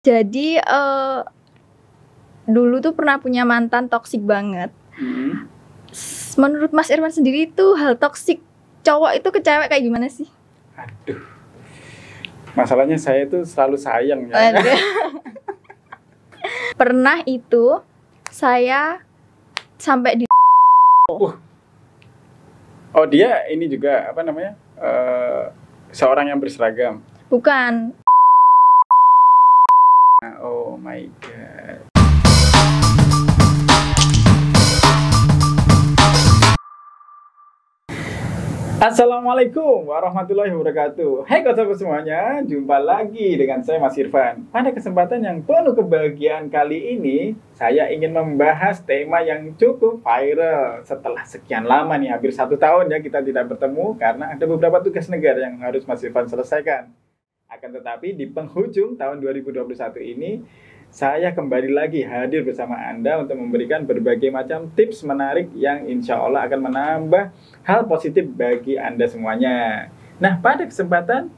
Jadi dulu tuh pernah punya mantan toksik banget. Menurut Mas Irfan sendiri tuh hal toksik cowok itu ke cewek kayak gimana sih? Aduh, masalahnya saya itu selalu sayang ya. Pernah itu saya sampai di Oh, dia ini juga apa namanya? Seorang yang berseragam. bukan. Oh my god. Assalamualaikum warahmatullahi wabarakatuh. Hai sahabat semuanya, jumpa lagi dengan saya Mas Irfan. Pada kesempatan yang penuh kebahagiaan kali ini, saya ingin membahas tema yang cukup viral. Setelah sekian lama nih, hampir 1 tahun ya kita tidak bertemu karena ada beberapa tugas negara yang harus Mas Irfan selesaikan. Akan tetapi di penghujung tahun 2021 ini, saya kembali lagi hadir bersama Anda untuk memberikan berbagai macam tips menarik yang insya Allah akan menambah hal positif bagi Anda semuanya. Nah, pada kesempatan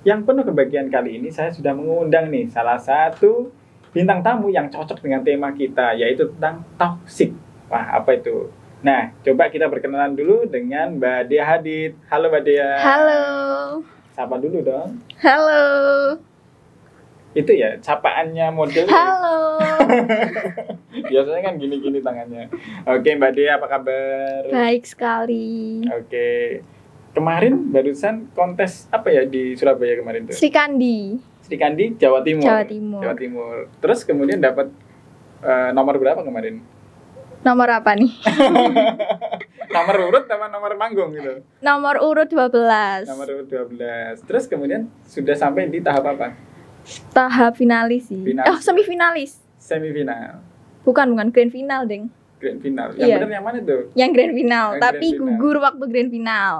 yang penuh kebahagiaan kali ini, saya sudah mengundang nih salah satu bintang tamu yang cocok dengan tema kita, yaitu tentang toxic. Wah, apa itu? Nah, coba kita berkenalan dulu dengan Mbak Dea Hadid. Halo Mbak Dea. Halo. Sapa dulu dong. Halo. Itu ya, sapaannya model. Halo. Biasanya kan gini-gini tangannya. Oke, Mbak Dea, apa kabar? Baik sekali. Oke. Kemarin barusan kontes apa ya di Surabaya kemarin tuh? Sri Kandi. Sri Kandi, Jawa Timur. Jawa Timur. Jawa Timur. Terus kemudian dapat nomor berapa kemarin? Nomor apa nih? Nomor urut sama nomor manggung gitu. Nomor urut 12. Nomor urut 12. Terus kemudian sudah sampai di tahap apa? Tahap finalis sih. Finalis. Oh, semifinalis. Semifinal. Bukan grand final, Deng. Grand final. Yang Iya. benar yang mana tuh? Yang grand final, Yang tapi grand final. gugur waktu grand final.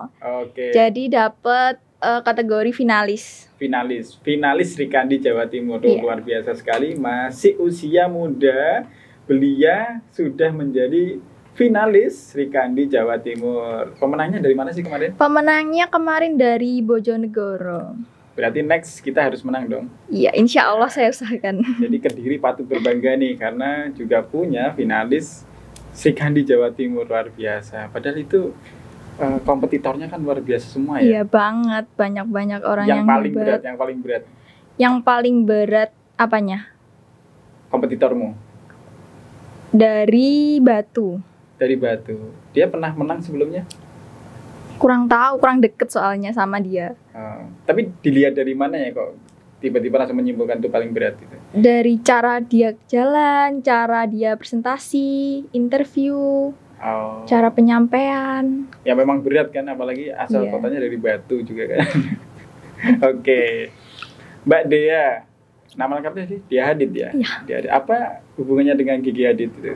Oke. Jadi dapat kategori finalis. Finalis Sri Kandi Jawa Timur. Iya. Luar biasa sekali, masih usia muda, belia sudah menjadi finalis Sri Kandi Jawa Timur. Pemenangnya dari mana sih kemarin? Pemenangnya kemarin dari Bojonegoro. Berarti next kita harus menang dong. Iya, insya Allah saya usahakan. Jadi Kediri patut berbangga nih karena juga punya finalis Sri Kandi Jawa Timur. Luar biasa. Padahal itu kompetitornya kan luar biasa semua ya. Iya banget, banyak orang yang paling hebat. berat, yang paling berat Yang paling berat apanya? kompetitormu Dari Batu. dari Batu. Dia pernah menang sebelumnya? Kurang tahu, kurang deket soalnya sama dia. Tapi dilihat dari mana ya kok tiba-tiba langsung menyimpulkan itu paling berat itu? Dari cara dia jalan, cara dia presentasi, interview, cara penyampaian. Ya memang berat kan, apalagi asal Iya. kotanya dari Batu juga kan. Oke. Mbak Dea, nama lengkapnya sih Dea Hadid ya? Iya. Dea Hadid. Apa hubungannya dengan Gigi Hadid itu?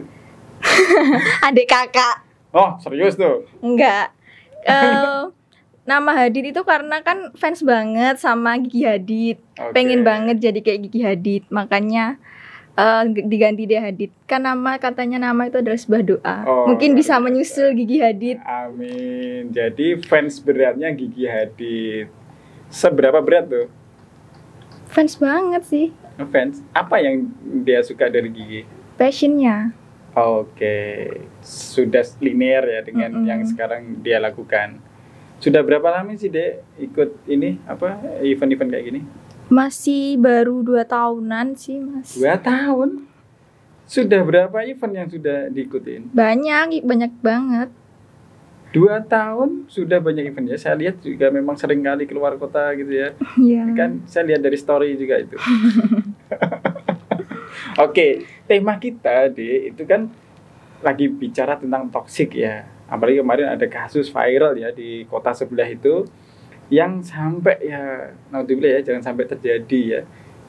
Adik kakak. Oh, serius tuh? Enggak. Nama Hadid itu karena kan fans banget sama Gigi Hadid. Oke. Pengen banget jadi kayak Gigi Hadid. Makanya diganti Dea Hadid. Kan katanya nama itu adalah sebuah doa. Oh, Mungkin bisa luar biasa. menyusul Gigi Hadid. Amin. Jadi fans beratnya Gigi Hadid. Seberapa berat tuh? Fans banget sih. Fans. Apa yang dia suka dari Gigi? Passionnya. Oke, sudah linear ya dengan yang sekarang dia lakukan. Sudah berapa lama sih Dek ikut ini apa event-event kayak gini? Masih baru 2 tahunan sih, Mas. 2 tahun. Sudah berapa event yang sudah diikutin? Banyak banget. 2 tahun sudah banyak event ya. Saya lihat juga memang sering kali keluar kota gitu ya. Iya. Kan saya lihat dari story juga itu. Oke, tema kita Dek itu kan lagi bicara tentang toksik ya. Apalagi kemarin ada kasus viral ya di kota sebelah itu yang sampai ya naudzubillah ya jangan sampai terjadi ya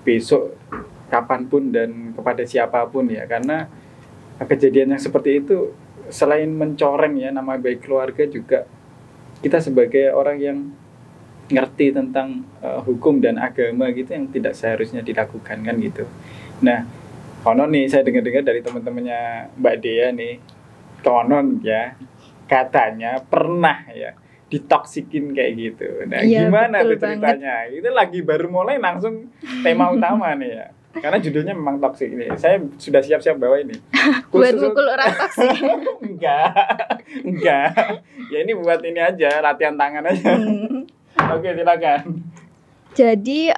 besok kapanpun dan kepada siapapun ya, karena kejadian yang seperti itu selain mencoreng ya nama baik keluarga, juga kita sebagai orang yang ngerti tentang hukum dan agama gitu yang tidak seharusnya dilakukan kan gitu. Nah, konon nih saya dengar-dengar dari teman-temannya Mbak Dea nih, konon ya katanya pernah ya ditoksikin kayak gitu. Nah, Iya, gimana betul tuh ceritanya? Itu lagi baru mulai langsung tema utama nih ya. Karena judulnya memang toksik ini. Saya sudah siap-siap bawa ini. Buat mukul orang toksik. Enggak. Ya ini buat ini aja, latihan tangan aja. Oke, silakan. Jadi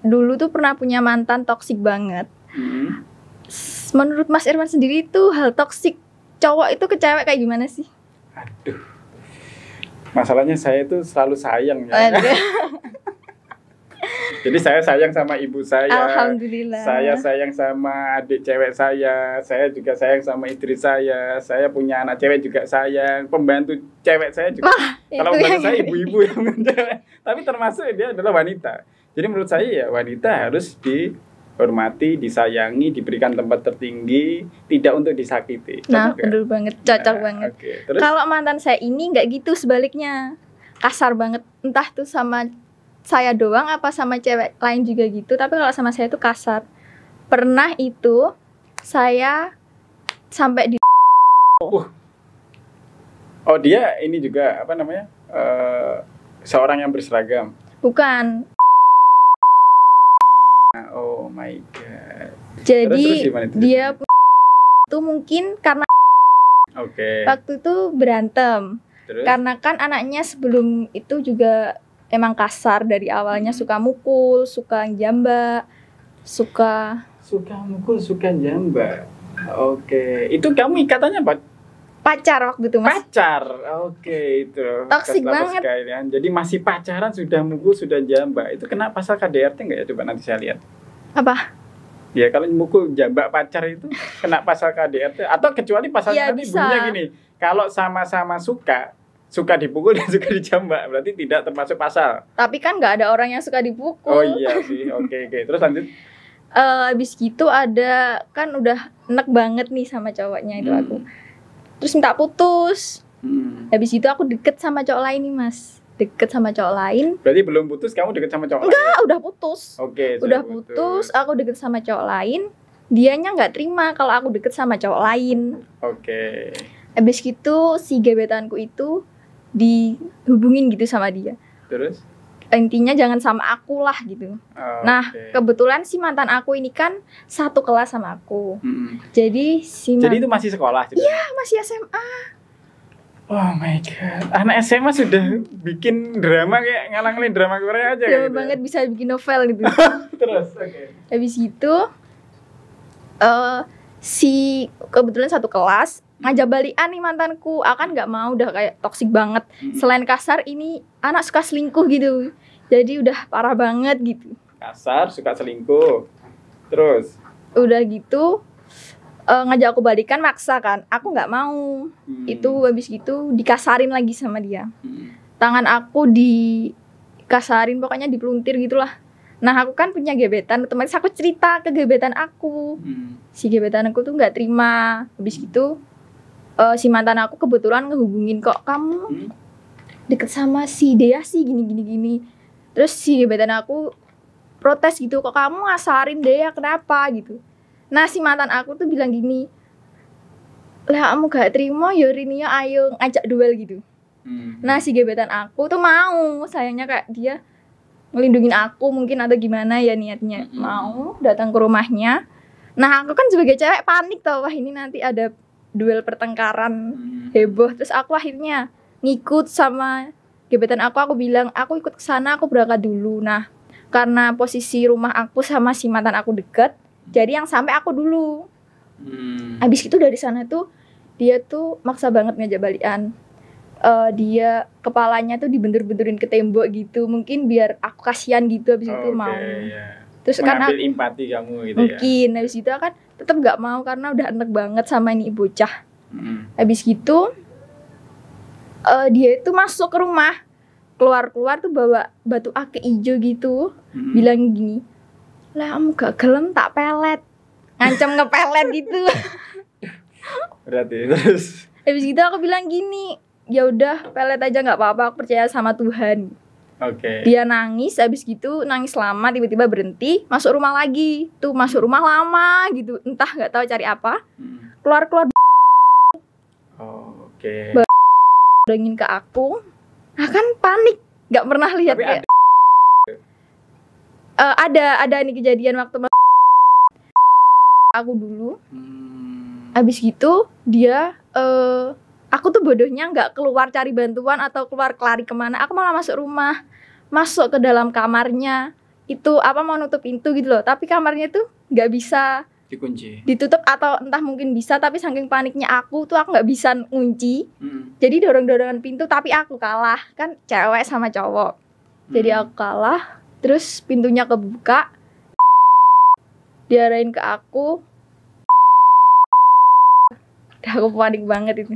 dulu tuh pernah punya mantan toksik banget. Menurut Mas Irwan sendiri tuh hal toksik cowok itu ke cewek kayak gimana sih? Aduh. Masalahnya saya tuh selalu sayang ya. Jadi saya sayang sama ibu saya. Alhamdulillah. Saya sayang sama adik cewek saya. Saya juga sayang sama istri saya. Saya punya anak cewek juga sayang. Pembantu cewek saya juga. Kalau pembantu saya ibu-ibu yang cewek. Tapi termasuk dia adalah wanita. Jadi menurut saya ya wanita harus dihormati, disayangi, diberikan tempat tertinggi, tidak untuk disakiti. Nah, betul banget, cocok banget. Okay. Kalau mantan saya ini nggak gitu, sebaliknya kasar banget. Entah tuh sama saya doang apa sama cewek lain juga gitu. Tapi kalau sama saya tuh kasar. Pernah itu saya sampai di Oh dia ini juga apa namanya seorang yang berseragam. Bukan. Oh my god. Jadi terus dia itu mungkin karena waktu itu berantem. Terus? Karena kan anaknya sebelum itu juga emang kasar dari awalnya, suka mukul, suka jamba, suka mukul, suka jamba. Oke. Itu kamu ikatannya apa? Pacar waktu itu, Mas. Pacar. Oke, itu. Toksik banget. Sekalian. Jadi masih pacaran sudah mukul, sudah jamba. Itu kena pasal KDRT enggak ya? Coba nanti saya lihat. Apa? Ya kalau mukul jamba pacar itu kena pasal KDRT atau kecuali pasalnya nanti bunyinya gini. Kalau sama-sama suka dipukul dan suka dijambak, berarti tidak termasuk pasal. Tapi kan nggak ada orang yang suka dipukul. Oh iya sih, oke. Terus lanjut. Abis gitu ada, kan udah enek banget nih sama cowoknya itu aku. Terus minta putus. Habis itu aku deket sama cowok lain nih, Mas. Deket sama cowok lain. Berarti belum putus, kamu deket sama cowok lain? Enggak, udah putus. Oke, udah putus, aku deket sama cowok lain. Dianya nggak terima kalau aku deket sama cowok lain. Oke. Habis gitu si gebetanku itu dihubungin gitu sama dia. Terus? Intinya jangan sama aku lah gitu. Nah, kebetulan si mantan aku ini kan satu kelas sama aku. Jadi Jadi itu masih sekolah? Iya, masih SMA. Oh my god. Anak SMA sudah bikin drama kayak ngalang-ngalin drama Korea aja drama gitu. Banget bisa bikin novel gitu. Terus, Habis itu si kebetulan satu kelas ngajak balikan nih mantanku. Akan nggak mau, udah kayak toksik banget. Selain kasar, ini anak suka selingkuh gitu. Jadi udah parah banget gitu. Kasar, suka selingkuh. Terus? Udah gitu ngajak aku balikan, maksa kan. Aku nggak mau. Itu habis gitu dikasarin lagi sama dia. Tangan aku dikasarin, pokoknya dipeluntir gitulah. Nah aku kan punya gebetan, otomatis aku cerita ke gebetan aku. Si gebetan aku tuh nggak terima. Habis gitu si mantan aku kebetulan ngehubungin, kok kamu deket sama si Dea sih gini. Terus si gebetan aku protes gitu, kok kamu ngasarin Dea, kenapa gitu. Nah si mantan aku tuh bilang gini, lah kamu gak terima Yorini ayo ngajak duel gitu. Nah si gebetan aku tuh mau, sayangnya kayak dia ngelindungin aku mungkin atau gimana ya niatnya, mau datang ke rumahnya. Nah aku kan sebagai cewek panik tau, wah ini nanti ada duel pertengkaran heboh. Terus aku akhirnya ngikut sama gebetan aku bilang aku ikut ke sana, aku berangkat dulu. Nah karena posisi rumah aku sama si mantan aku deket, jadi yang sampai aku dulu. Habis itu dari sana tuh dia tuh maksa banget ngajak balikan. Dia kepalanya tuh dibentur-benturin ke tembok gitu, mungkin biar aku kasihan gitu. Habis itu mau terus karena mengambil empati kamu gitu mungkin habis itu kan tetap nggak mau karena udah enek banget sama ini bocah. Habis gitu dia itu masuk ke rumah, keluar tuh bawa batu ake hijau gitu. Bilang gini, lah kamu gak gelem tak pelet, ngancam ngepelet gitu. Berarti terus habis gitu aku bilang gini, ya udah pelet aja nggak apa-apa, aku percaya sama Tuhan. Dia nangis, habis gitu nangis lama, tiba-tiba berhenti, masuk rumah lagi. Tuh masuk rumah lama gitu, entah nggak tahu cari apa. Keluar dengin ke aku. Nah kan panik, nggak pernah lihat kayak Ada nih kejadian waktu aku dulu. Abis gitu dia aku tuh bodohnya nggak keluar cari bantuan atau keluar lari kemana. Aku malah masuk rumah, masuk ke dalam kamarnya. Itu mau nutup pintu gitu loh. Tapi kamarnya tuh nggak bisa dikunci, ditutup, atau entah mungkin bisa, tapi saking paniknya aku nggak bisa ngunci. Jadi dorong-dorongan pintu, tapi aku kalah, kan cewek sama cowok. Jadi aku kalah, terus pintunya kebuka, diarahin ke aku. Aku panik banget itu.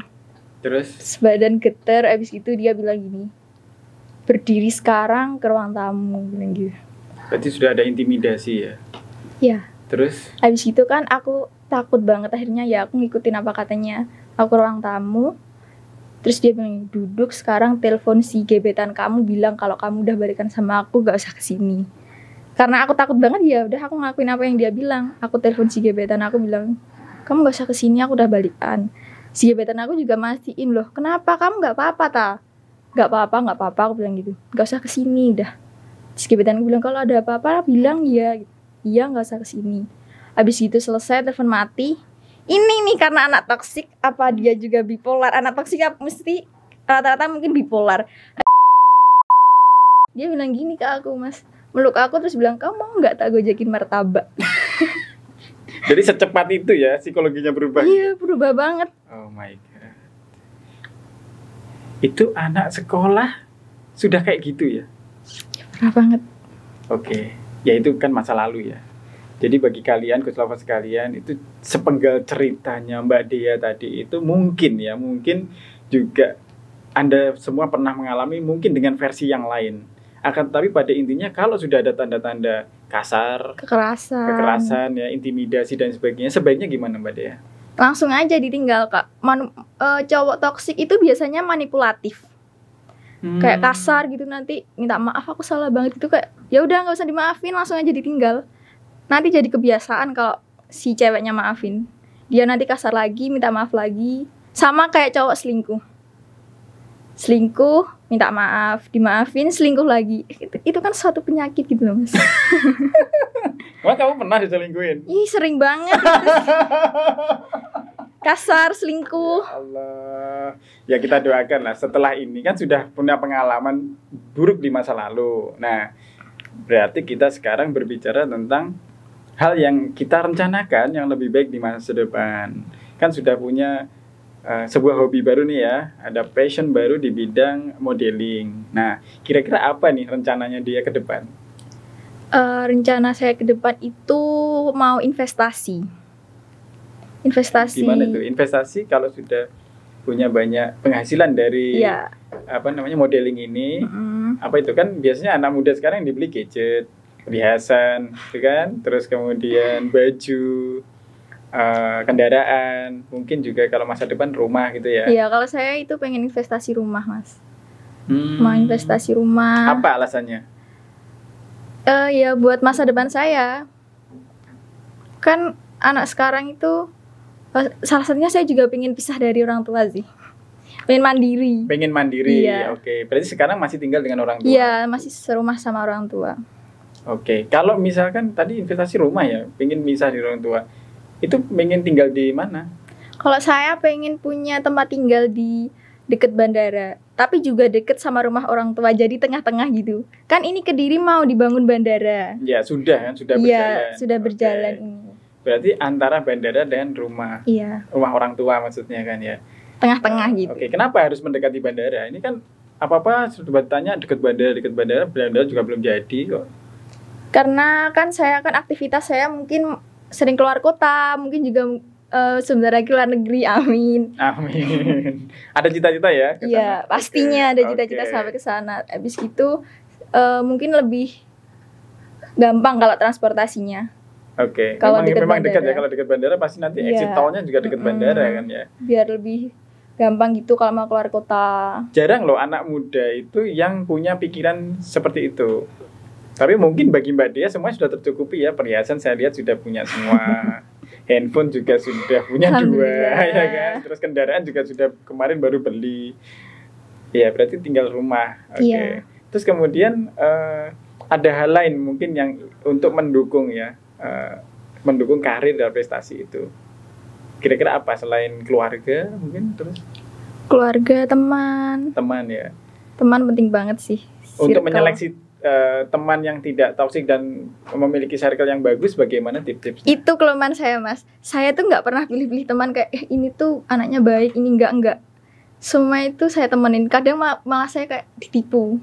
Terus Badan getar, abis itu dia bilang gini, berdiri sekarang ke ruang tamu, bilang gitu. berarti sudah ada intimidasi ya? Ya. Terus Habis itu kan aku takut banget, akhirnya ya aku ngikutin apa katanya. Aku ke ruang tamu, terus dia bilang, duduk sekarang, telepon si gebetan kamu, bilang kalau kamu udah balikan sama aku, gak usah kesini. Karena aku takut banget, ya udah aku ngakuin apa yang dia bilang. Aku telepon si gebetan aku, bilang, kamu gak usah kesini, aku udah balikan. Si gebetan aku juga mastiin, loh kenapa, kamu gak apa-apa ta? Gak apa-apa, aku bilang gitu, gak usah kesini udah. Si gebetan aku bilang, kalau ada apa-apa bilang ya. Iya, gak usah kesini. Abis itu selesai, telepon mati. Ini nih karena anak toksik, apa dia juga bipolar? Anak toksik mesti rata-rata mungkin bipolar. Dia bilang gini ke aku, Mas, meluk aku terus bilang, kamu mau gak tak gojekin martabak? jadi secepat itu ya psikologinya berubah? Iya, berubah banget. Oh my god. Itu anak sekolah sudah kayak gitu ya? Parah banget. Oke, ya itu kan masa lalu ya. Jadi bagi kalian, Coach Lava sekalian, itu sepenggal ceritanya Mbak Dea tadi itu mungkin juga Anda semua pernah mengalami, mungkin dengan versi yang lain. Akan tetapi pada intinya kalau sudah ada tanda-tanda kasar, kekerasan ya, intimidasi dan sebagainya, sebaiknya gimana Mbak Dea? Langsung aja ditinggal, Kak. Cowok toksik itu biasanya manipulatif. Kayak kasar gitu, nanti minta maaf, aku salah banget itu, kayak ya udah nggak usah dimaafin, langsung aja ditinggal. Nanti jadi kebiasaan kalau si ceweknya maafin, dia nanti kasar lagi, minta maaf lagi. Sama kayak cowok selingkuh, minta maaf, dimaafin, selingkuh lagi. Itu kan suatu penyakit gitu loh, Mas. Wah, kamu pernah diselingkuhin? Ih, sering banget. Kasar, selingkuh. Ya Allah. Ya kita doakan lah, setelah ini kan sudah punya pengalaman buruk di masa lalu. Nah, berarti kita sekarang berbicara tentang hal yang kita rencanakan yang lebih baik di masa depan. Kan sudah punya sebuah hobi baru nih ya, ada passion baru di bidang modeling. Nah, kira-kira apa nih rencananya dia ke depan? Rencana saya ke depan itu mau investasi. Gimana tuh investasi kalau sudah punya banyak penghasilan dari modeling ini? Apa itu kan biasanya anak muda sekarang dibeli gadget, perhiasan, gitu kan? Terus kemudian baju, kendaraan, mungkin juga kalau masa depan rumah gitu ya? Iya, kalau saya itu pengen investasi rumah, Mas. Mau investasi rumah. Apa alasannya? Ya buat masa depan saya. Kan anak sekarang itu, salah satunya saya juga pengen pisah dari orang tua sih. Pengen mandiri. Iya. Oke. Berarti sekarang masih tinggal dengan orang tua? Iya, masih serumah sama orang tua. Oke. Kalau misalkan tadi investasi rumah ya, pengen pisah dari orang tua, itu pengen tinggal di mana? Kalau saya pengen punya tempat tinggal di deket bandara, tapi juga deket sama rumah orang tua, jadi tengah-tengah gitu. Kan ini Kediri mau dibangun bandara. Ya sudah berjalan. Iya, sudah berjalan ini. Berarti antara bandara dan rumah. Iya. Rumah orang tua maksudnya kan ya. Tengah-tengah gitu. Oke, kenapa harus mendekati bandara? Ini kan apa-apa sudah tanya dekat bandara juga belum jadi kok. Karena kan aktivitas saya mungkin sering keluar kota, mungkin juga sebentar lagi luar negeri, amin. Ada cita-cita ya? Iya, pastinya ada cita-cita sampai ke sana. Habis itu mungkin lebih gampang kalau transportasinya. Oke. Memang dekat ya, kalau dekat bandara pasti nanti exit tol-nya juga dekat bandara kan ya. Biar lebih gampang gitu kalau mau keluar kota. Jarang loh anak muda itu yang punya pikiran seperti itu. Tapi mungkin bagi Mbak Dea semua sudah tercukupi ya, perhiasan saya lihat sudah punya semua. Handphone juga sudah punya 2 ya kan. Terus kendaraan juga sudah kemarin baru beli. Ya, berarti tinggal rumah. Oke. Iya. Terus kemudian ada hal lain mungkin yang untuk mendukung ya, mendukung karir dan prestasi itu. Kira-kira apa selain keluarga mungkin terus? Keluarga, teman. Teman ya. Teman penting banget sih. Untuk Circle. menyeleksi teman yang tidak toksik dan memiliki circle yang bagus, bagaimana tips-tipsnya? Itu kelemahan saya, Mas. Saya tuh nggak pernah pilih-pilih teman kayak ini tuh anaknya baik, ini enggak. Semua itu saya temenin. Kadang malah saya kayak ditipu.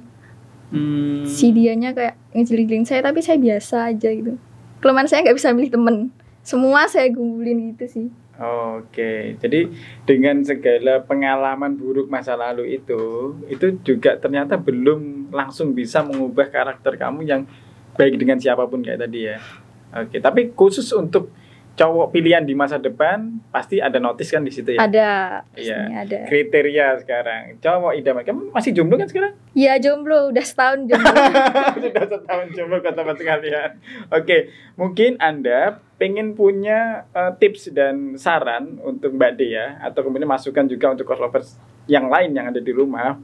Si dianya kayak ngejelilin saya, tapi saya biasa aja gitu. Kelemahan saya nggak bisa milih temen. Semua saya gumpulin gitu sih. Oke, jadi dengan segala pengalaman buruk masa lalu itu juga ternyata belum langsung bisa mengubah karakter kamu yang baik dengan siapapun kayak tadi ya. Oke, tapi khusus untuk cowok pilihan di masa depan pasti ada notis kan di situ ya? Ada, Iya. ada. Kriteria sekarang cowok idaman. Kamu masih jomblo kan sekarang? Iya jomblo, udah setahun jomblo. Sudah setahun jomblo kata sekalian. Oke, mungkin Anda pengen punya tips dan saran untuk Mbak Dea atau kemudian masukan juga untuk coach lovers yang lain yang ada di rumah.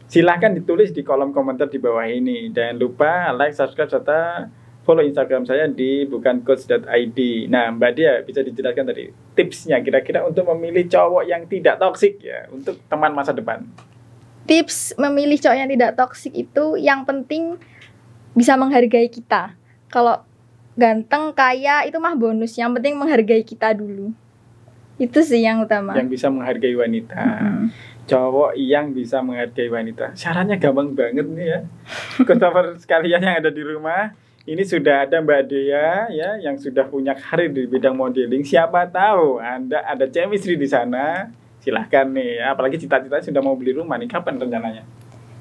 Silahkan ditulis di kolom komentar di bawah ini. Jangan lupa like, subscribe, serta follow Instagram saya di bukancoach.id. Nah, Mbak Dea bisa dijelaskan tadi tipsnya kira-kira untuk memilih cowok yang tidak toksik ya untuk teman masa depan. Tips memilih cowok yang tidak toksik itu yang penting bisa menghargai kita. Kalau ganteng, kaya itu mah bonus. Yang penting menghargai kita dulu. Itu sih yang utama. Yang bisa menghargai wanita. Cowok yang bisa menghargai wanita. Syaratnya gampang banget nih ya. Customer sekalian yang ada di rumah. Ini sudah ada Mbak Dea ya yang sudah punya karir di bidang modeling. Siapa tahu Anda ada chemistry di sana. Silahkan nih ya. Apalagi cita-citanya sudah mau beli rumah nih. Kapan rencananya?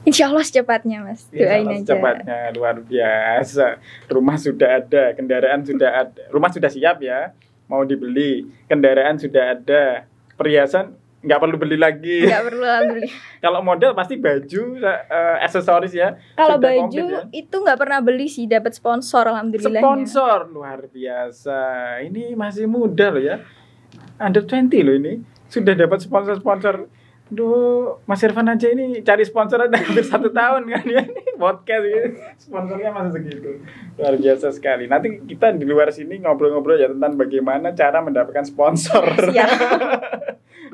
Insya Allah secepatnya, Mas. Doain aja. Secepatnya, luar biasa. Rumah sudah ada, kendaraan sudah ada. Rumah sudah siap ya, mau dibeli. Kendaraan sudah ada. Perhiasan nggak perlu beli lagi. Nggak perlu beli. Kalau model pasti baju, aksesoris ya. Kalau sudah baju komplit, ya. itu nggak pernah beli sih, dapat sponsor alhamdulillah. Sponsor luar biasa. Ini masih muda loh ya. Under 20 loh ini. Sudah dapat sponsor. Duh, Mas Irfan aja ini cari sponsor ada hampir 1 tahun kan ya. Ini podcast gitu. Sponsornya masih segitu. Luar biasa sekali. Nanti kita di luar sini ngobrol-ngobrol ya tentang bagaimana cara mendapatkan sponsor. Siap.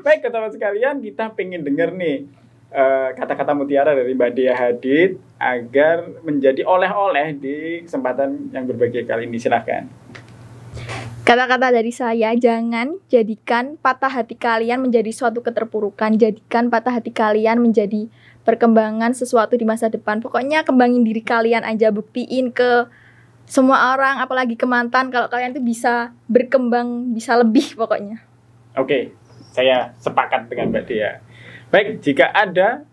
Baik, teman-teman sekalian, kita pengen denger nih kata-kata mutiara dari Mbak Dea Hadid agar menjadi oleh-oleh di kesempatan yang berbahagia kali ini. Silakan. Kata-kata dari saya, jangan jadikan patah hati kalian menjadi suatu keterpurukan. Jadikan patah hati kalian menjadi perkembangan sesuatu di masa depan. Pokoknya kembangin diri kalian aja, buktiin ke semua orang, apalagi ke mantan, kalau kalian tuh bisa berkembang, bisa lebih pokoknya. Oke, saya sepakat dengan Mbak Dea. Baik, jika ada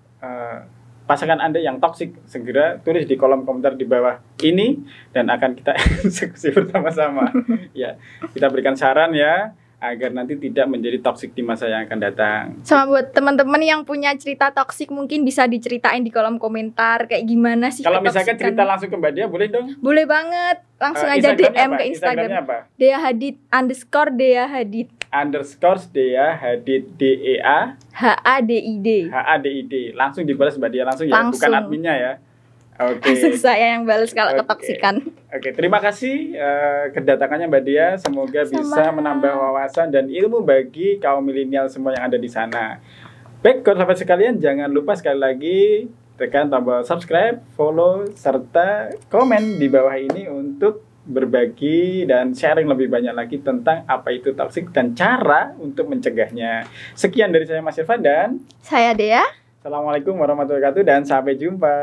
pasangan Anda yang toksik, segera tulis di kolom komentar di bawah ini dan akan kita eksekusi bersama-sama. Ya, kita berikan saran ya agar nanti tidak menjadi toksik di masa yang akan datang. Sama buat teman-teman yang punya cerita toksik mungkin bisa diceritain di kolom komentar kayak gimana sih. Kalau misalkan cerita langsung ke Mbak Dea boleh dong? Boleh banget. Langsung aja DM ke Instagram. Apa? Dea Hadid _Dea Hadid _Dea Hadid DEA HADID. Langsung dibalas Mbak Dea langsung ya, bukan adminnya ya. Oke. Langsung saya yang balas kalau ketoksikan. Oke, terima kasih kedatangannya Mbak Dea. Semoga bisa menambah wawasan dan ilmu bagi kaum milenial semua yang ada di sana. Baik, sahabat sekalian, jangan lupa sekali lagi tekan tombol subscribe, follow, serta komen di bawah ini untuk berbagi dan sharing lebih banyak lagi tentang apa itu toksik dan cara untuk mencegahnya. Sekian dari saya Mas Irfan dan saya Dea. Assalamualaikum warahmatullahi wabarakatuh dan sampai jumpa.